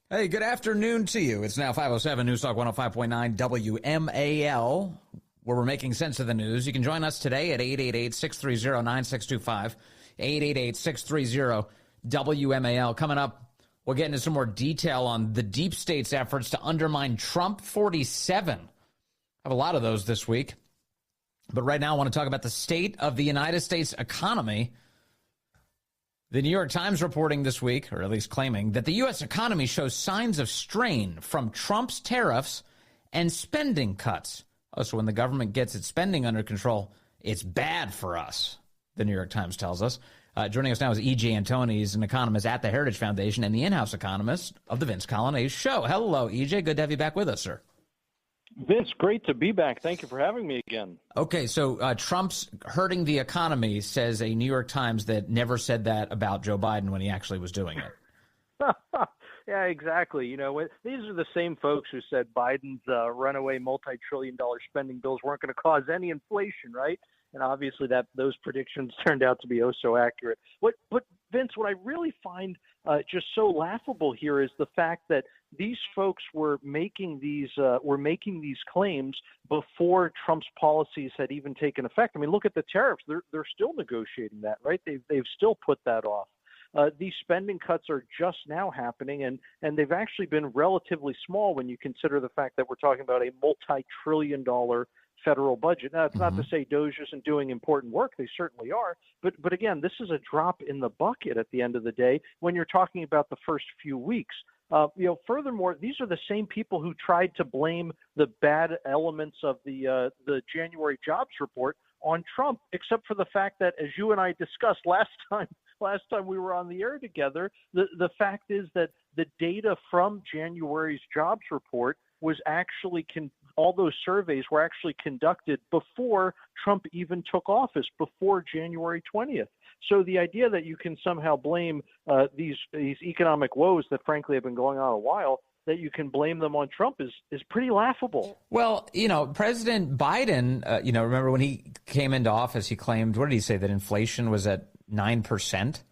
Hey, good afternoon to you. It's now 5:07 News Talk 105.9 WMAL, where we're making sense of the news. You can join us today at 888-630-9625, 888-630-WMAL. Coming up, we'll get into some more detail on the deep state's efforts to undermine Trump 47. I have a lot of those this week. But right now, I want to talk about the state of the United States economy. The New York Times reporting this week, or at least claiming, that the U.S. economy shows signs of strain from Trump's tariffs and spending cuts. Oh, so when the government gets its spending under control, it's bad for us, the New York Times tells us. Joining us now is E.J. Antoni. He's an economist at the Heritage Foundation and the in-house economist of the Vince Coglianese Show. Hello, E.J. Good to have you back with us, sir. Vince, great to be back. Thank you for having me again. Okay, so Trump's hurting the economy, says a New York Times that never said that about Joe Biden when he actually was doing it. Yeah, exactly. You know, these are the same folks who said Biden's runaway multi-trillion-dollar spending bills weren't going to cause any inflation, right? And obviously those predictions turned out to be oh so accurate. But Vince, what I really find just so laughable here is the fact that these folks were making these claims before Trump's policies had even taken effect. I mean, look at the tariffs; they're still negotiating that, right? They've still put that off. These spending cuts are just now happening, and they've actually been relatively small when you consider the fact that we're talking about a multi-trillion-dollar federal budget. Now, it's not to say DOGE isn't doing important work. They certainly are. But again, this is a drop in the bucket at the end of the day when you're talking about the first few weeks. Furthermore, these are the same people who tried to blame the bad elements of the January jobs report on Trump, except for the fact that, as you and I discussed last time we were on the air together, the fact is that the data from January's jobs report was actually all those surveys were actually conducted before Trump even took office, before January 20th. So the idea that you can somehow blame these economic woes that frankly have been going on a while, that you can blame them on Trump is pretty laughable. Well, President Biden, remember when he came into office, he claimed, what did he say, that inflation was at 9%?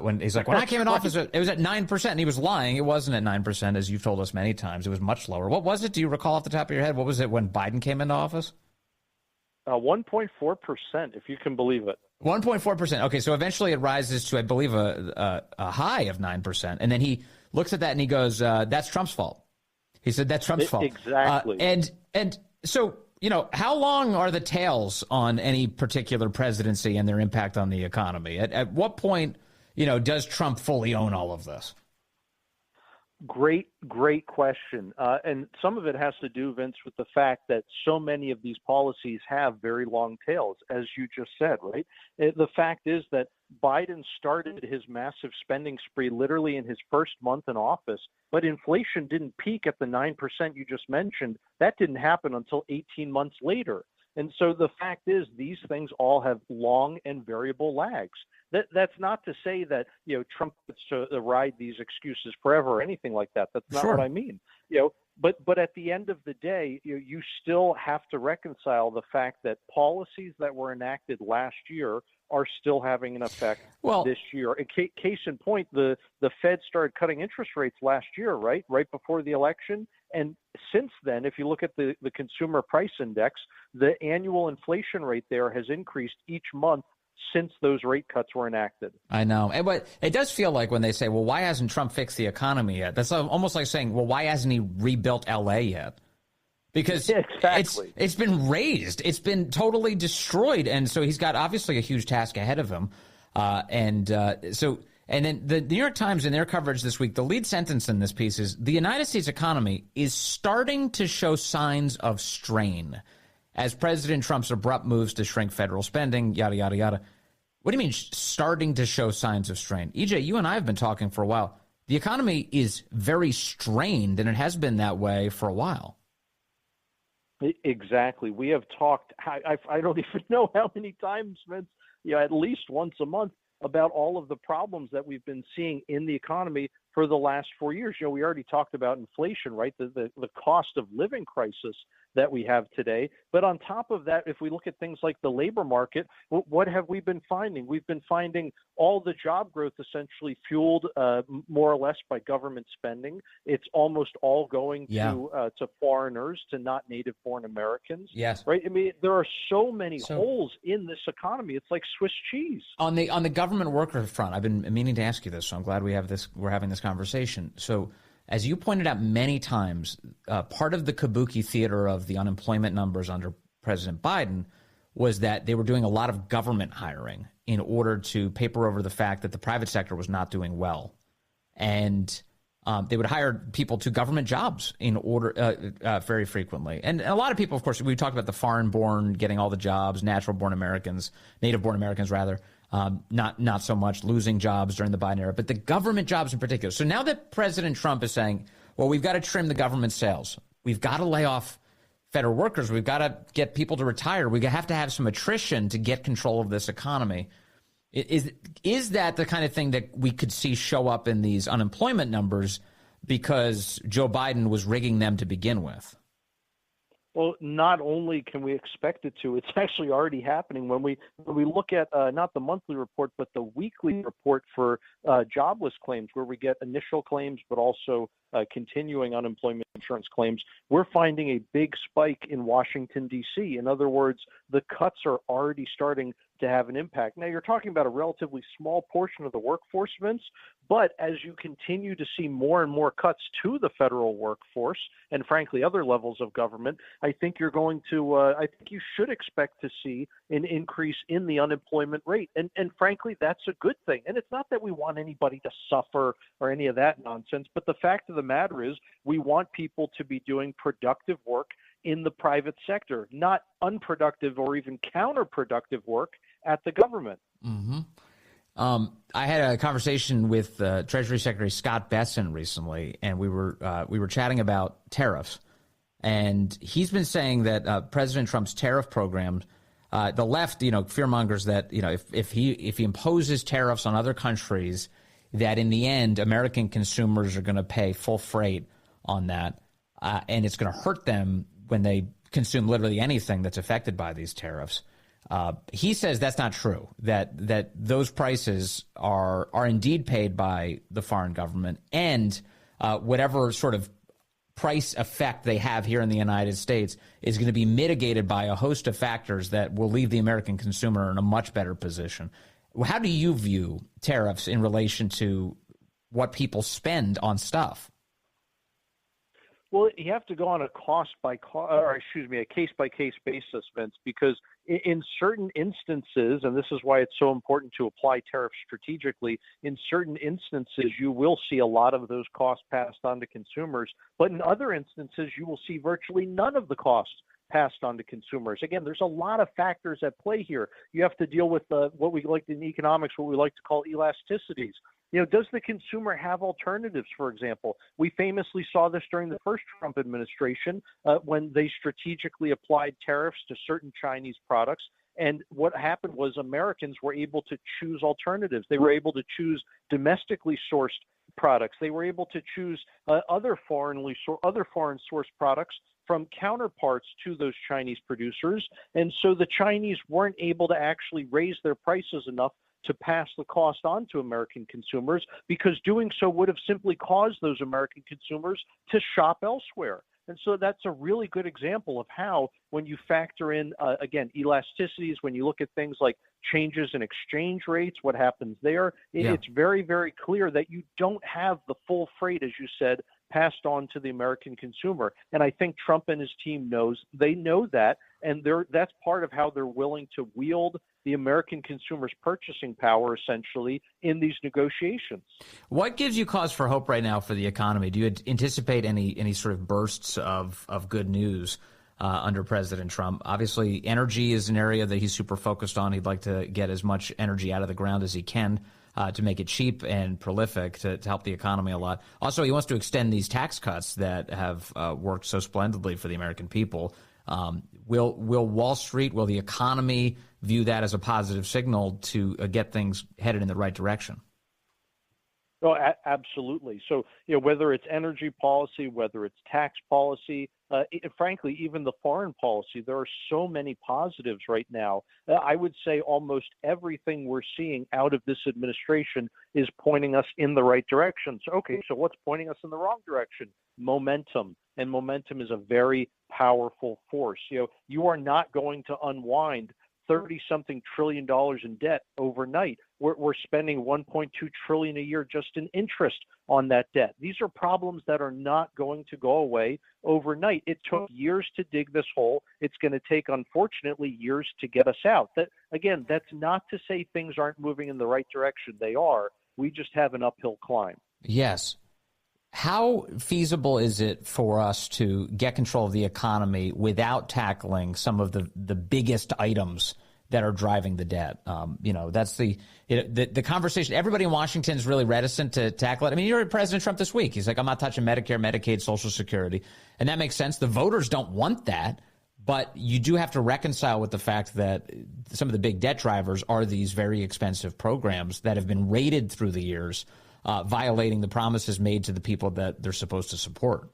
When he's like, when I came in office, it was at 9%. And he was lying. It wasn't at 9%, as you've told us many times. It was much lower. What was it? Do you recall off the top of your head? What was it when Biden came into office? 1.4%, if you can believe it. 1.4%. Okay, so eventually it rises to, I believe, a high of 9%. And then he looks at that and he goes, that's Trump's fault. He said, that's Trump's fault. Exactly. And so, how long are the tails on any particular presidency and their impact on the economy? At what point, does Trump fully own all of this? Great question. And some of it has to do, Vince, with the fact that so many of these policies have very long tails, as you just said, right? The fact is that Biden started his massive spending spree literally in his first month in office, but inflation didn't peak at the 9% you just mentioned. That didn't happen until 18 months later. And so the fact is these things all have long and variable lags. That's not to say that, Trump gets to ride these excuses forever or anything like that. That's not what I mean. But at the end of the day, you still have to reconcile the fact that policies that were enacted last year are still having an effect this year. Case in point, the Fed started cutting interest rates last year, right before the election. And since then, if you look at the consumer price index, the annual inflation rate there has increased each month since those rate cuts were enacted. I know. But it does feel like when they say, well, why hasn't Trump fixed the economy yet? That's almost like saying, well, why hasn't he rebuilt L.A. yet? Because it's been razed. It's been totally destroyed. And so he's got obviously a huge task ahead of him. And then the New York Times, in their coverage this week, the lead sentence in this piece is, the United States economy is starting to show signs of strain as President Trump's abrupt moves to shrink federal spending, yada, yada, yada. What do you mean starting to show signs of strain? EJ, you and I have been talking for a while. The economy is very strained, and it has been that way for a while. Exactly. We have talked, I don't even know how many times, Vince, at least once a month, about all of the problems that we've been seeing in the economy for the last 4 years. We already talked about inflation, right? The cost of living crisis that we have today. But on top of that, if we look at things like the labor market, what have we been finding? We've been finding all the job growth essentially fueled more or less by government spending. It's almost all going to foreigners, to not native-born Americans. Yes. Right? I mean, there are so many holes in this economy. It's like Swiss cheese. On the government worker front, I've been meaning to ask you this, so I'm glad we're having this conversation. So, as you pointed out many times, part of the kabuki theater of the unemployment numbers under President Biden was that they were doing a lot of government hiring in order to paper over the fact that the private sector was not doing well. And they would hire people to government jobs in order very frequently. And a lot of people, of course, we talked about the foreign-born getting all the jobs, natural-born Americans, native-born Americans, rather, not so much losing jobs during the Biden era, but the government jobs in particular. So now that President Trump is saying, well, we've got to trim the government sales, we've got to lay off federal workers, we've got to get people to retire, we have to have some attrition to get control of this economy. Is that the kind of thing that we could see show up in these unemployment numbers because Joe Biden was rigging them to begin with? Well, not only can we expect it to, it's actually already happening. When we look at not the monthly report, but the weekly report for jobless claims, where we get initial claims, but also continuing unemployment insurance claims, we're finding a big spike in Washington, D.C. In other words, the cuts are already starting to have an impact. Now, you're talking about a relatively small portion of the workforce, Vince, but as you continue to see more and more cuts to the federal workforce and, frankly, other levels of government, I think you're going to, I think you should expect to see an increase in the unemployment rate. And frankly, that's a good thing. And it's not that we want anybody to suffer or any of that nonsense, but the fact of the matter is we want people to be doing productive work in the private sector, not unproductive or even counterproductive work at the government. Mm-hmm. I had a conversation with Treasury Secretary Scott Bessent recently, and we were chatting about tariffs. And he's been saying that President Trump's tariff program, the left, fearmongers that if he imposes tariffs on other countries, that in the end American consumers are going to pay full freight on that, and it's going to hurt them when they consume literally anything that's affected by these tariffs. He says that's not true, that those prices are indeed paid by the foreign government, and whatever sort of price effect they have here in the United States is going to be mitigated by a host of factors that will leave the American consumer in a much better position. How do you view tariffs in relation to what people spend on stuff? Well, you have to go on a case-by-case basis, Vince, because in certain instances, and this is why it's so important to apply tariffs strategically, in certain instances you will see a lot of those costs passed on to consumers, but in other instances you will see virtually none of the costs passed on to consumers. Again, there's a lot of factors at play here. You have to deal with what we like in economics, what we like to call elasticities. Does the consumer have alternatives, for example? We famously saw this during the first Trump administration when they strategically applied tariffs to certain Chinese products. And what happened was Americans were able to choose alternatives. They were able to choose domestically sourced products. They were able to choose other foreign sourced products from counterparts to those Chinese producers. And so the Chinese weren't able to actually raise their prices enough to pass the cost on to American consumers, because doing so would have simply caused those American consumers to shop elsewhere. And so that's a really good example of how, when you factor in, again, elasticities, when you look at things like changes in exchange rates, what happens there, it's very, very clear that you don't have the full freight, as you said, passed on to the American consumer. And I think Trump and his team know that, and that's part of how they're willing to wield the American consumer's purchasing power, essentially, in these negotiations. What gives you cause for hope right now for the economy? Do you anticipate any sort of bursts of good news under President Trump? Obviously, energy is an area that he's super focused on. He'd like to get as much energy out of the ground as he can to make it cheap and prolific to help the economy a lot. Also, he wants to extend these tax cuts that have worked so splendidly for the American people. Will Wall Street, will the economy view that as a positive signal to get things headed in the right direction? Oh, absolutely. So, whether it's energy policy, whether it's tax policy, frankly, even the foreign policy, there are so many positives right now. I would say almost everything we're seeing out of this administration is pointing us in the right direction. So, okay, so what's pointing us in the wrong direction? Momentum. And momentum is a very powerful force. You are not going to unwind $30-something trillion in debt overnight. We're spending $1.2 trillion a year just in interest on that debt. These are problems that are not going to go away overnight. It took years to dig this hole. It's going to take, unfortunately, years to get us out. That's not to say things aren't moving in the right direction. They are. We just have an uphill climb. Yes. How feasible is it for us to get control of the economy without tackling some of the biggest items that are driving the debt? That's the conversation. Everybody in Washington is really reticent to tackle it. I mean, you heard President Trump this week. He's like, I'm not touching Medicare, Medicaid, Social Security. And that makes sense. The voters don't want that. But you do have to reconcile with the fact that some of the big debt drivers are these very expensive programs that have been raided through the years, violating the promises made to the people that they're supposed to support.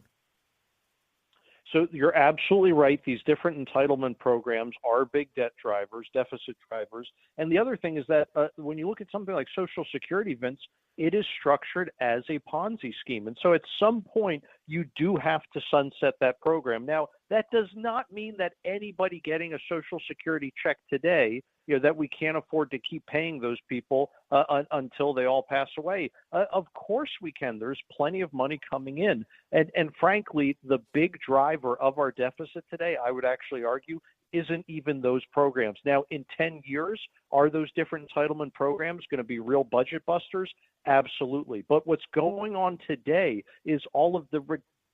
So you're absolutely right. These different entitlement programs are big debt drivers, deficit drivers. And the other thing is that when you look at something like Social Security, Vince, it is structured as a Ponzi scheme. And so at some point, you do have to sunset that program. Now, that does not mean that anybody getting a Social Security check today, that we can't afford to keep paying those people until they all pass away. Of course we can. There's plenty of money coming in. And frankly, the big driver of our deficit today, I would actually argue, isn't even those programs. Now, in 10 years, are those different entitlement programs going to be real budget busters? Absolutely. But what's going on today is all of the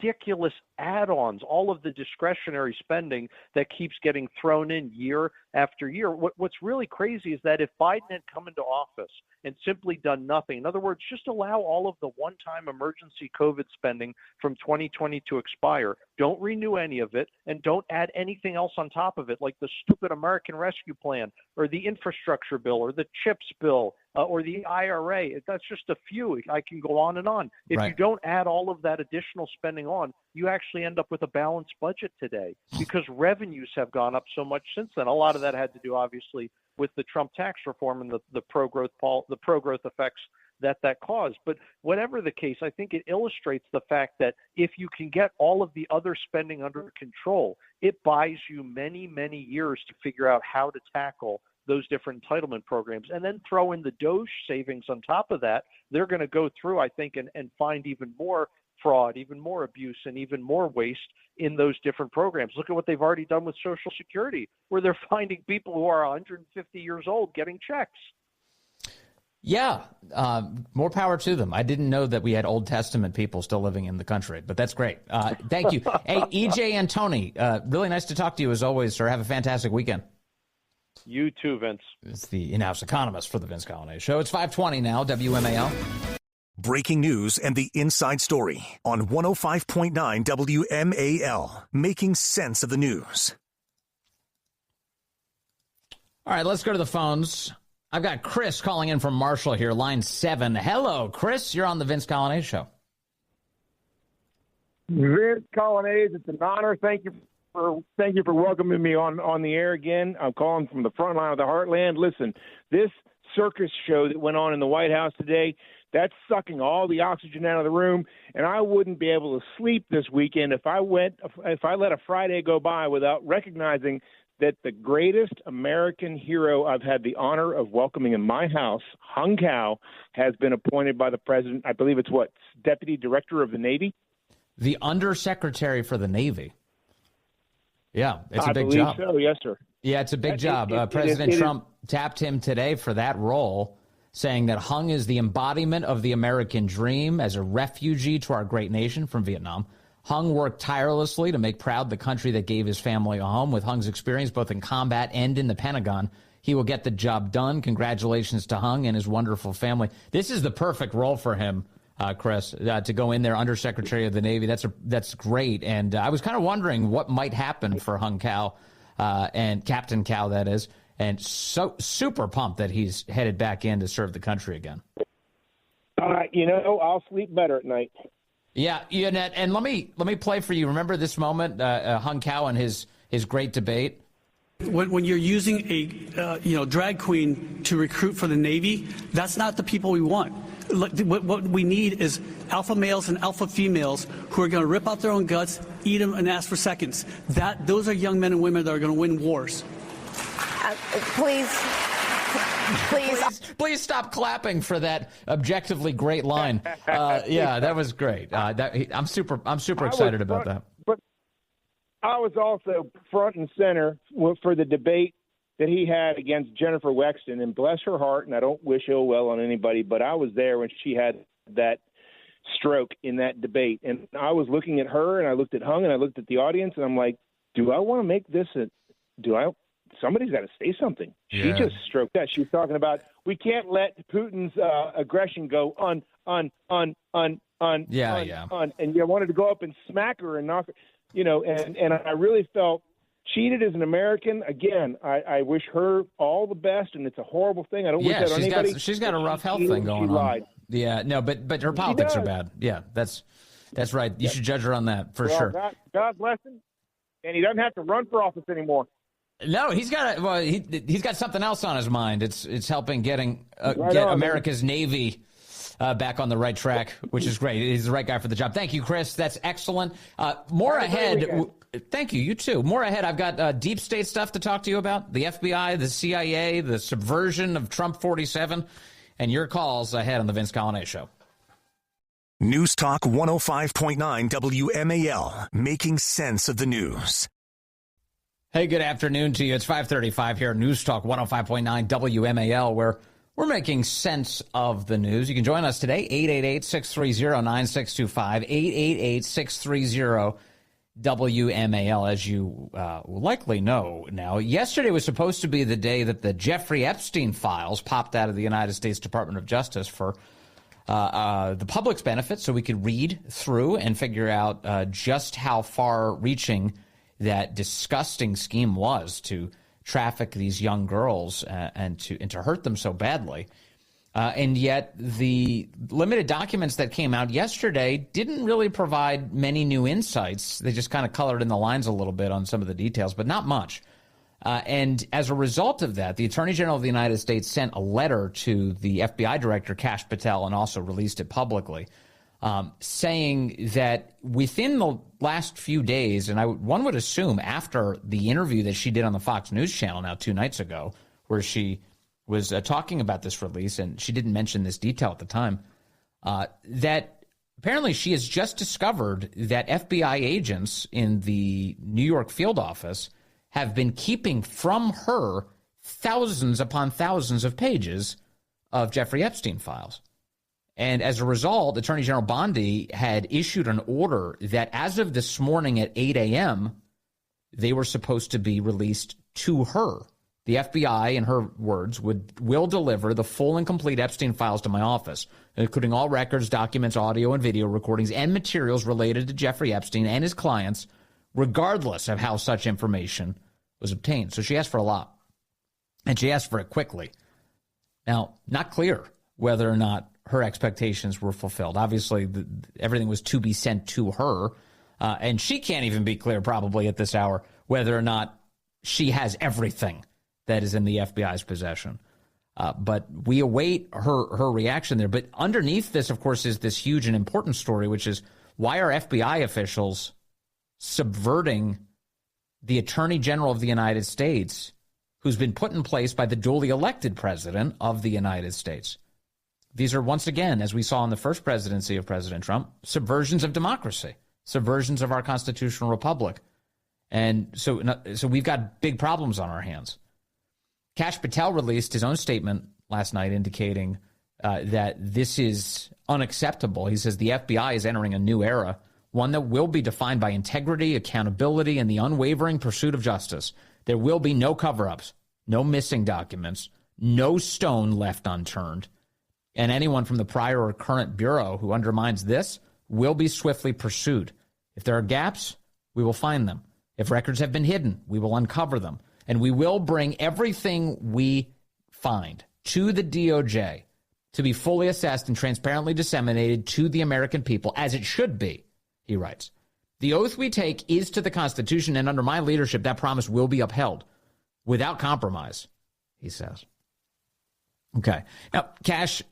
ridiculous add-ons, all of the discretionary spending that keeps getting thrown in year after year. What's really crazy is that if Biden had come into office and simply done nothing, in other words, just allow all of the one-time emergency COVID spending from 2020 to expire, don't renew any of it, and don't add anything else on top of it, like the stupid American Rescue Plan or the infrastructure bill or the CHIPS bill or the IRA. That's just a few. I can go on and on. If you don't add all of that additional spending on, you actually end up with a balanced budget today because revenues have gone up so much since then. A lot of that had to do, obviously, with the Trump tax reform and the pro-growth effects that caused. But whatever the case, I think it illustrates the fact that if you can get all of the other spending under control, it buys you many, many years to figure out how to tackle those different entitlement programs, and then throw in the Doge savings on top of that. They're going to go through, I think, and find even more fraud, even more abuse, and even more waste in those different programs. Look at what they've already done with Social Security, where they're finding people who are 150 years old getting checks. Yeah, more power to them. I didn't know that we had Old Testament people still living in the country, but that's great. Thank you. Hey, EJ Antoni, really nice to talk to you as always, sir. Have a fantastic weekend. You too, Vince. It's the in-house economist for the Vince Coglianese Show. It's 5:20 now, WMAL. Breaking news and the inside story on 105.9 WMAL, making sense of the news. All right, let's go to the phones. I've got Chris calling in from Marshall here, line 7. Hello, Chris. You're on the Vince Coglianese Show. Vince Coglianese, it's an honor. Thank you for welcoming me on the air again. I'm calling from the front line of the heartland. Listen, this circus show that went on in the White House today, that's sucking all the oxygen out of the room, and I wouldn't be able to sleep this weekend if I let a Friday go by without recognizing that the greatest American hero I've had the honor of welcoming in my house, Hung Cao, has been appointed by the president. I believe it's Deputy Director of the Navy? The Undersecretary for the Navy. Yeah, it's a big job. So, yes, sir. Yeah, it's a big job. President Trump tapped him today for that role, saying that Hung is the embodiment of the American dream as a refugee to our great nation from Vietnam. Hung worked tirelessly to make proud the country that gave his family a home. With Hung's experience both in combat and in the Pentagon, he will get the job done. Congratulations to Hung and his wonderful family. This is the perfect role for him, Chris, to go in there, Undersecretary of the Navy. That's great. And I was kind of wondering what might happen for Hung Cao and Captain Cao, that is. And so super pumped that he's headed back in to serve the country again. I'll sleep better at night. Yeah, and let me play for you. Remember this moment, Hung Kao and his great debate? When you're using a drag queen to recruit for the Navy, that's not the people we want. What we need is alpha males and alpha females who are going to rip out their own guts, eat them, and ask for seconds. Those are young men and women that are going to win wars. Please stop clapping for that objectively great line. Yeah, that was great. I'm super excited about that. But I was also front and center for the debate that he had against Jennifer Wexton, and bless her heart, and I don't wish ill will on anybody, but I was there when she had that stroke in that debate, and I was looking at her, and I looked at Hung, and I looked at the audience, and I'm like, do I want to make this somebody's got to say something. Yeah. She just stroked that. She was talking about we can't let Putin's aggression go on. Yeah. And I wanted to go up and smack her and knock her, and I really felt cheated as an American. Again, I wish her all the best, and it's a horrible thing. I don't wish that on anybody. She's got a rough health thing going on. Lied. Yeah, no, but her politics are bad. Yeah, that's right. You should judge her on that for sure. God bless him, and he doesn't have to run for office anymore. No, he's got something else on his mind. It's helping get America's Navy back on the right track, which is great. He's the right guy for the job. Thank you, Chris. That's excellent. More ahead. Thank you. You too. More ahead. I've got deep state stuff to talk to you about. The FBI, the CIA, the subversion of Trump 47, and your calls ahead on the Vince Coglianese Show. News Talk 105.9 WMAL, making sense of the news. Hey, good afternoon to you. It's 5:35 here at News Talk 105.9 WMAL, where we're making sense of the news. You can join us today, 888-630-9625, 888-630-WMAL. As you will likely know now, yesterday was supposed to be the day that the Jeffrey Epstein files popped out of the United States Department of Justice for the public's benefit, so we could read through and figure out just how far-reaching that disgusting scheme was to traffic these young girls and to hurt them so badly. And yet the limited documents that came out yesterday didn't really provide many new insights. They just kind of colored in the lines a little bit on some of the details, but not much. And as a result of that, the Attorney General of the United States sent a letter to the FBI Director, Kash Patel, and also released it publicly, saying that within the last few days, and one would assume after the interview that she did on the Fox News channel now 2 nights ago, where she was talking about this release, and she didn't mention this detail at the time, that apparently she has just discovered that FBI agents in the New York field office have been keeping from her thousands upon thousands of pages of Jeffrey Epstein files. And as a result, Attorney General Bondi had issued an order that as of this morning at 8 a.m., they were supposed to be released to her. The FBI, in her words, will deliver the full and complete Epstein files to my office, including all records, documents, audio and video recordings, and materials related to Jeffrey Epstein and his clients, regardless of how such information was obtained. So she asked for a lot, and she asked for it quickly. Now, not clear whether or not her expectations were fulfilled. Obviously, everything was to be sent to her, and she can't even be clear probably at this hour whether or not she has everything that is in the FBI's possession. But we await her reaction there. But underneath this, of course, is this huge and important story, which is why are FBI officials subverting the Attorney General of the United States, who's been put in place by the duly elected president of the United States? These are, once again, as we saw in the first presidency of President Trump, subversions of democracy, subversions of our constitutional republic. And so we've got big problems on our hands. Kash Patel released his own statement last night indicating that this is unacceptable. He says the FBI is entering a new era, one that will be defined by integrity, accountability, and the unwavering pursuit of justice. There will be no cover-ups, no missing documents, no stone left unturned. And anyone from the prior or current bureau who undermines this will be swiftly pursued. If there are gaps, we will find them. If records have been hidden, we will uncover them. And we will bring everything we find to the DOJ to be fully assessed and transparently disseminated to the American people, as it should be, he writes. The oath we take is to the Constitution, and under my leadership, that promise will be upheld without compromise, he says. Okay. Now, Cash,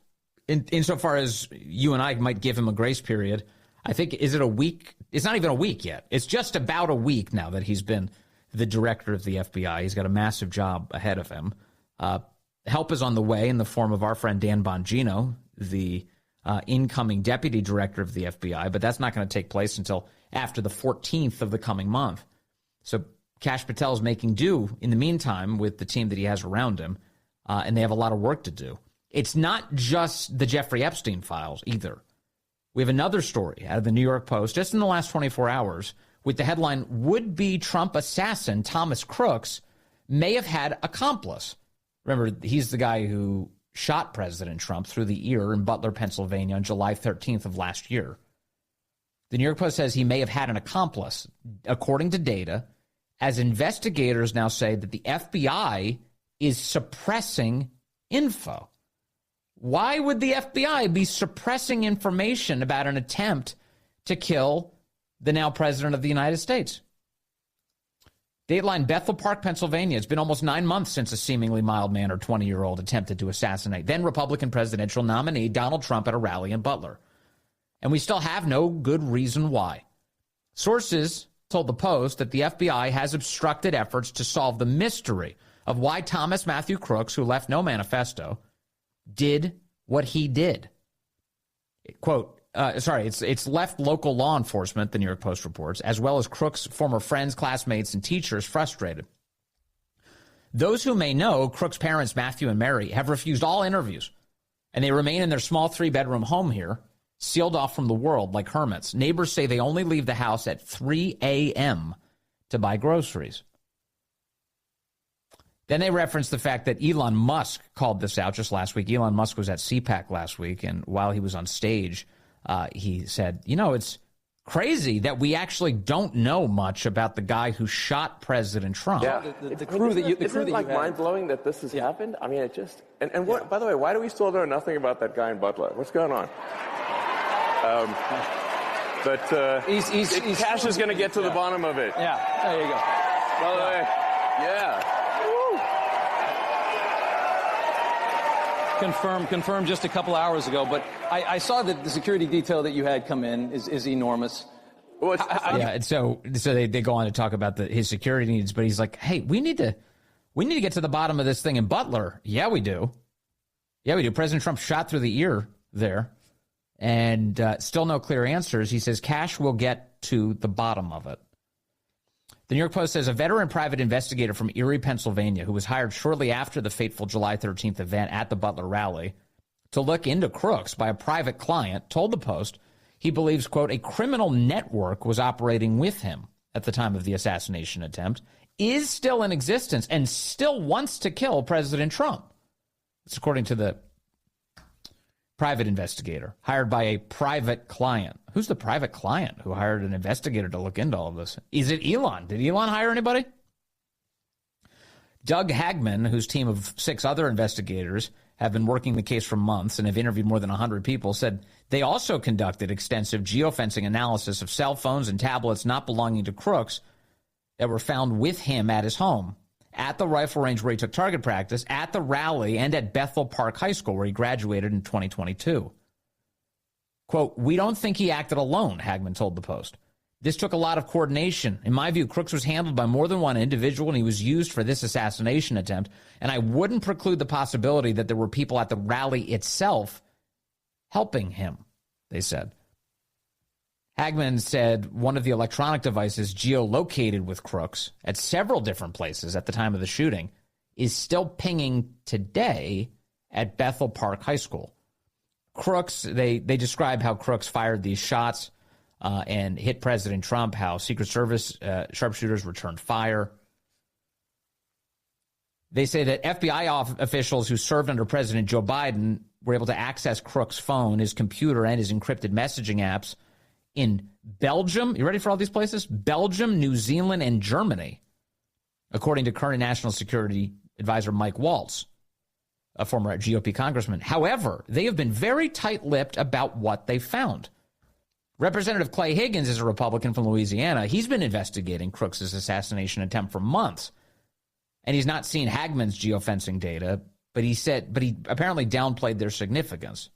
insofar as you and I might give him a grace period, I think, is it a week? It's not even a week yet. It's just about a week now that he's been the director of the FBI. He's got a massive job ahead of him. Help is on the way in the form of our friend Dan Bongino, the incoming deputy director of the FBI, but that's not going to take place until after the 14th of the coming month. So Kash Patel is making do in the meantime with the team that he has around him, and they have a lot of work to do. It's not just the Jeffrey Epstein files either. We have another story out of the New York Post just in the last 24 hours with the headline, "Would-be Trump assassin Thomas Crooks may have had accomplice." Remember, he's the guy who shot President Trump through the ear in Butler, Pennsylvania on July 13th of last year. The New York Post says he may have had an accomplice, according to data, as investigators now say that the FBI is suppressing info. Why would the FBI be suppressing information about an attempt to kill the now president of the United States? Dateline, Bethel Park, Pennsylvania. It's been almost 9 months since a seemingly mild-mannered 20-year-old attempted to assassinate then-Republican presidential nominee Donald Trump at a rally in Butler. And we still have no good reason why. Sources told the Post that the FBI has obstructed efforts to solve the mystery of why Thomas Matthew Crooks, who left no manifesto, did what he did. Quote, it's left local law enforcement, the New York Post reports, as well as Crooks' former friends, classmates, and teachers frustrated. Those who may know, Crooks' parents, Matthew and Mary, have refused all interviews, and they remain in their small 3-bedroom home here, sealed off from the world like hermits. Neighbors say they only leave the house at 3 a.m. to buy groceries. Then they reference the fact that Elon Musk called this out just last week. Elon Musk was at CPAC last week, and while he was on stage, he said, it's crazy that we actually don't know much about the guy who shot President Trump. Yeah, the crew that you isn't it like mind-blowing that this has happened? I mean, it just... And what, by the way, why do we still know nothing about that guy in Butler? What's going on? Cash is going to get to the bottom of it. Yeah, there you go. By the way, Confirmed just a couple hours ago, but I saw that the security detail that you had come in is enormous. Well, and so they go on to talk about his security needs, but he's like, hey, we need to get to the bottom of this thing in Butler. Yeah, we do. President Trump shot through the ear there, and still no clear answers. He says Cash will get to the bottom of it. The New York Post says a veteran private investigator from Erie, Pennsylvania, who was hired shortly after the fateful July 13th event at the Butler rally to look into Crooks by a private client, told the Post he believes, quote, a criminal network was operating with him at the time of the assassination attempt, is still in existence, and still wants to kill President Trump. It's according to the private investigator hired by a private client. Who's the private client who hired an investigator to look into all of this? Is it Elon? Did Elon hire anybody? Doug Hagman, whose team of 6 other investigators have been working the case for months and have interviewed more than 100 people, said they also conducted extensive geofencing analysis of cell phones and tablets not belonging to Crooks that were found with him at his home, at the rifle range where he took target practice, at the rally, and at Bethel Park High School where he graduated in 2022. Quote, we don't think he acted alone, Hagman told the Post. This took a lot of coordination. In my view, Crooks was handled by more than one individual, and he was used for this assassination attempt, and I wouldn't preclude the possibility that there were people at the rally itself helping him, they said. Hagman said one of the electronic devices geolocated with Crooks at several different places at the time of the shooting is still pinging today at Bethel Park High School. Crooks, they describe how Crooks fired these shots and hit President Trump, how Secret Service sharpshooters returned fire. They say that FBI officials who served under President Joe Biden were able to access Crooks' phone, his computer, and his encrypted messaging apps in Belgium. You ready for all these places? Belgium, New Zealand, and Germany, according to current National Security Advisor Mike Waltz. a former GOP congressman. However, they have been very tight-lipped about what they found. Representative Clay Higgins is a Republican from Louisiana. He's been investigating Crooks' assassination attempt for months. And he's not seen Hagman's geofencing data, but he apparently downplayed their significance.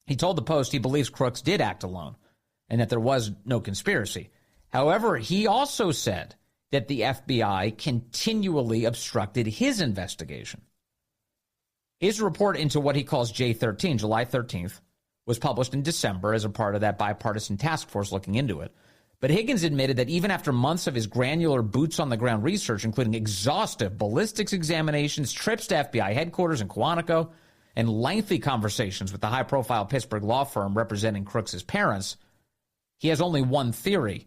He told the Post he believes Crooks did act alone and that there was no conspiracy. However, he also said that the FBI continually obstructed his investigation. His report into what he calls J13, July 13th, was published in December as a part of that bipartisan task force looking into it. But Higgins admitted that even after months of his granular boots-on-the-ground research, including exhaustive ballistics examinations, trips to FBI headquarters in Quantico, and lengthy conversations with the high-profile Pittsburgh law firm representing Crooks' parents, he has only one theory.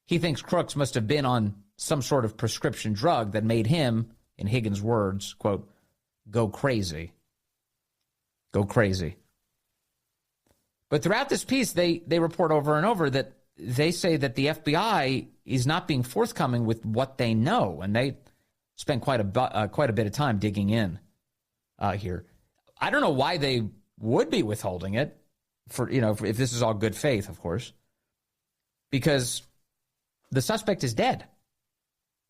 He thinks Crooks must have been on some sort of prescription drug that made him, in Higgins' words, quote, go crazy. Go crazy. But throughout this piece, they report over and over that they say that the FBI is not being forthcoming with what they know, and they spent quite a bit of time digging in here. I don't know why they would be withholding it if this is all good faith, of course, because the suspect is dead.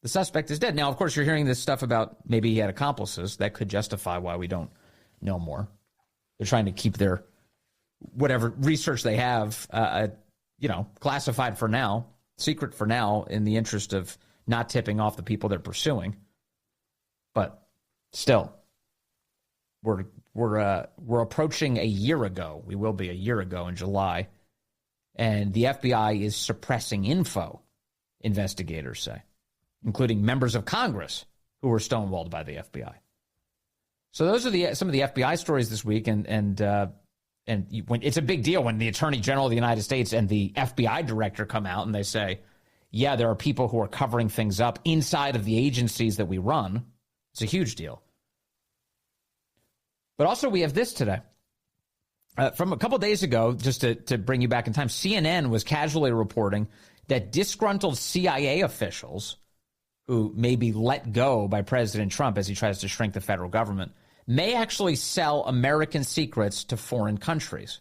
The suspect is dead. Now, of course, you're hearing this stuff about maybe he had accomplices. That could justify why we don't know more. They're trying to keep their whatever research they have, classified for now, secret for now, in the interest of not tipping off the people they're pursuing. But still, we're approaching a year ago. We will be a year ago in July, and the FBI is suppressing info, investigators say, including members of Congress who were stonewalled by the FBI. So those are some of the FBI stories this week, and when it's a big deal when the Attorney General of the United States and the FBI director come out and they say, yeah, there are people who are covering things up inside of the agencies that we run. It's a huge deal. But also we have this today. From a couple days ago, just to bring you back in time, CNN was casually reporting that disgruntled CIA officials who may be let go by President Trump as he tries to shrink the federal government may actually sell American secrets to foreign countries.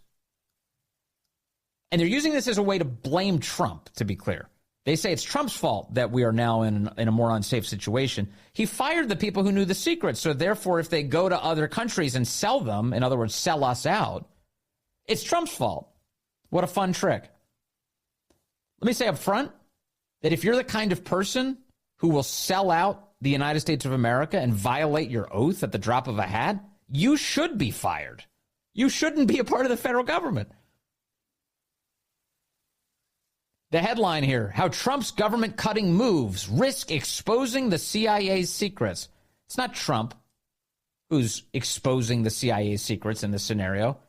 And they're using this as a way to blame Trump, to be clear. They say it's Trump's fault that we are now in a more unsafe situation. He fired the people who knew the secrets, so therefore if they go to other countries and sell them, in other words, sell us out, it's Trump's fault. What a fun trick. Let me say up front that if you're the kind of person who will sell out the United States of America and violate your oath at the drop of a hat, you should be fired. You shouldn't be a part of the federal government. The headline here, how Trump's government cutting moves risk exposing the CIA's secrets. It's not Trump who's exposing the CIA's secrets in this scenario.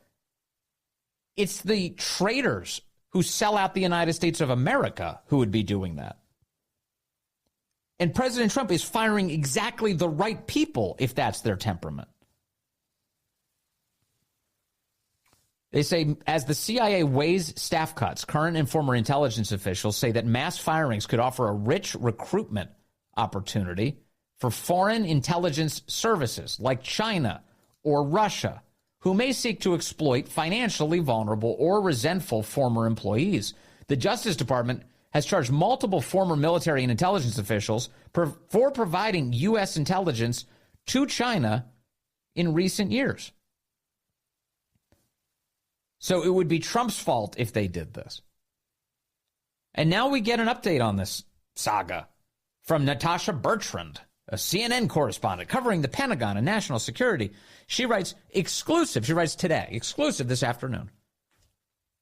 It's the traitors who sell out the United States of America who would be doing that. And President Trump is firing exactly the right people if that's their temperament. They say, as the CIA weighs staff cuts, current and former intelligence officials say that mass firings could offer a rich recruitment opportunity for foreign intelligence services like China or Russia, who may seek to exploit financially vulnerable or resentful former employees. The Justice Department has charged multiple former military and intelligence officials for providing U.S. intelligence to China in recent years. So it would be Trump's fault if they did this. And now we get an update on this saga from Natasha Bertrand, a CNN correspondent covering the Pentagon and national security. She writes exclusive. She writes today, exclusive this afternoon.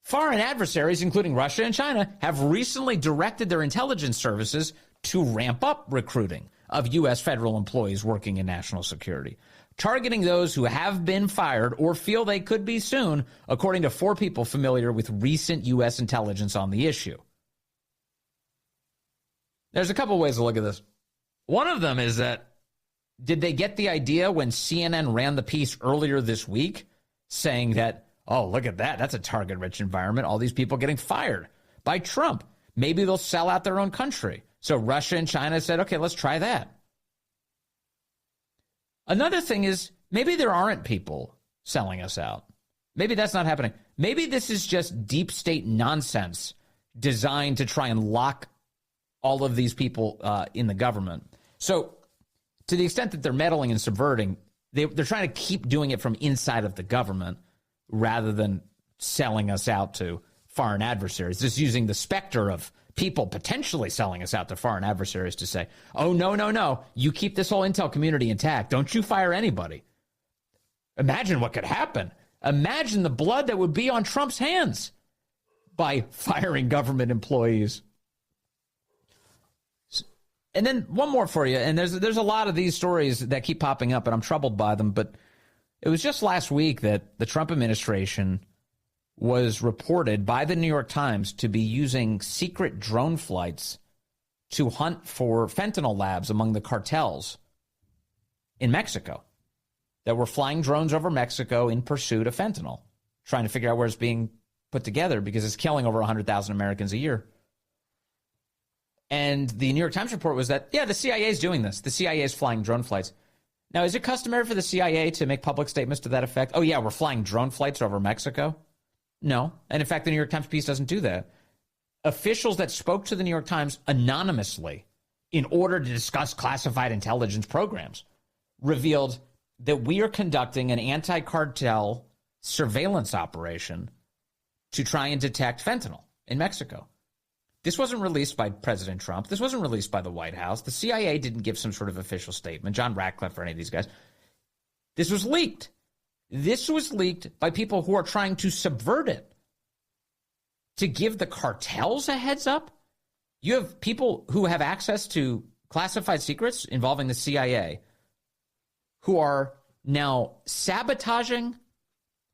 Foreign adversaries, including Russia and China, have recently directed their intelligence services to ramp up recruiting of U.S. federal employees working in national security, targeting those who have been fired or feel they could be soon, according to 4 people familiar with recent U.S. intelligence on the issue. There's a couple ways to look at this. One of them is that, did they get the idea when CNN ran the piece earlier this week saying that, oh, look at that, that's a target-rich environment, all these people getting fired by Trump. Maybe they'll sell out their own country. So Russia and China said, okay, let's try that. Another thing is maybe there aren't people selling us out. Maybe that's not happening. Maybe this is just deep state nonsense designed to try and lock all of these people in the government. So to the extent that they're meddling and subverting, they're trying to keep doing it from inside of the government rather than selling us out to foreign adversaries. Just using the specter of people potentially selling us out to foreign adversaries to say, oh, no, you keep this whole intel community intact. Don't you fire anybody. Imagine what could happen. Imagine the blood that would be on Trump's hands by firing government employees. And then one more for you, and there's a lot of these stories that keep popping up, and I'm troubled by them, but it was just last week that the Trump administration was reported by the New York Times to be using secret drone flights to hunt for fentanyl labs among the cartels in Mexico, that were flying drones over Mexico in pursuit of fentanyl, trying to figure out where it's being put together because it's killing over 100,000 Americans a year. And the New York Times report was that, the CIA is doing this. The CIA is flying drone flights. Now, is it customary for the CIA to make public statements to that effect? Oh, yeah, we're flying drone flights over Mexico? No. And in fact, the New York Times piece doesn't do that. Officials that spoke to the New York Times anonymously in order to discuss classified intelligence programs revealed that we are conducting an anti-cartel surveillance operation to try and detect fentanyl in Mexico. This wasn't released by President Trump. This wasn't released by the White House. The CIA didn't give some sort of official statement, John Ratcliffe or any of these guys. This was leaked. This was leaked by people who are trying to subvert it, to give the cartels a heads up. You have people who have access to classified secrets involving the CIA who are now sabotaging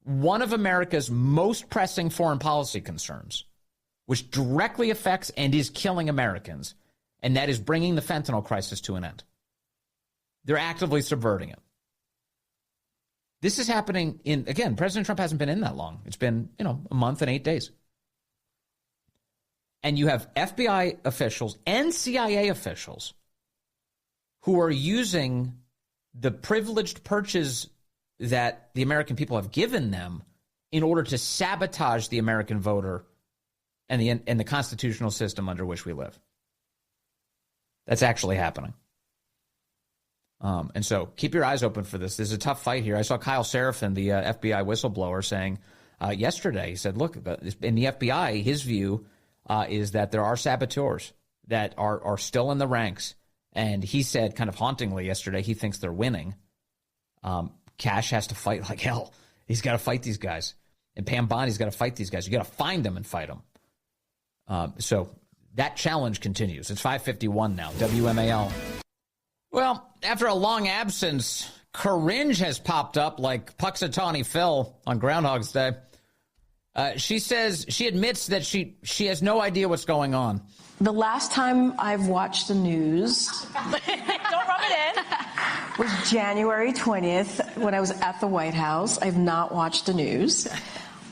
one of America's most pressing foreign policy concerns, which directly affects and is killing Americans, and that is bringing the fentanyl crisis to an end. They're actively subverting it. This is happening again, President Trump hasn't been in that long. It's been, a month and 8 days. And you have FBI officials and CIA officials who are using the privileged perches that the American people have given them in order to sabotage the American voter and the constitutional system under which we live. That's actually happening. And so keep your eyes open for this. This is a tough fight here. I saw Kyle Seraphin, the FBI whistleblower, saying yesterday, he said, look, in the FBI, his view is that there are saboteurs that are still in the ranks. And he said kind of hauntingly yesterday, he thinks they're winning. Cash has to fight like hell. He's got to fight these guys. And Pam Bondi's got to fight these guys. You got to find them and fight them. So that challenge continues. It's 5:51 now. WMAL. Well, after a long absence, Coringe has popped up like Puxatawny Phil on Groundhog's Day. She says, she admits that she has no idea what's going on. The last time I've watched the news don't rub it in, was January 20th when I was at the White House. I've not watched the news.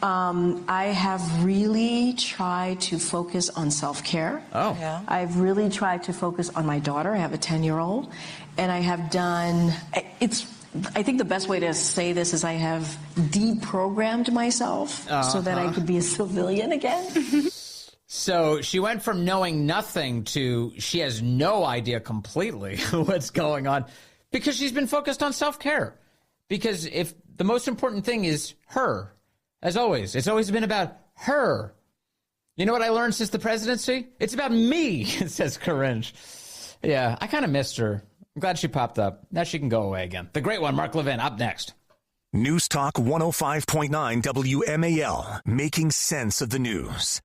I have really tried to focus on self-care. Oh. Yeah. I've really tried to focus on my daughter. I have a 10-year-old. And I have done, I think the best way to say this is I have deprogrammed myself so that I could be a civilian again. So she went from knowing nothing to she has no idea completely what's going on because she's been focused on self-care. Because if the most important thing is her, as always, it's always been about her. You know what I learned since the presidency? It's about me, says Coringe. Yeah, I kind of missed her. I'm glad she popped up. Now she can go away again. The great one, Mark Levin, up next. News Talk 105.9 WMAL, making sense of the news.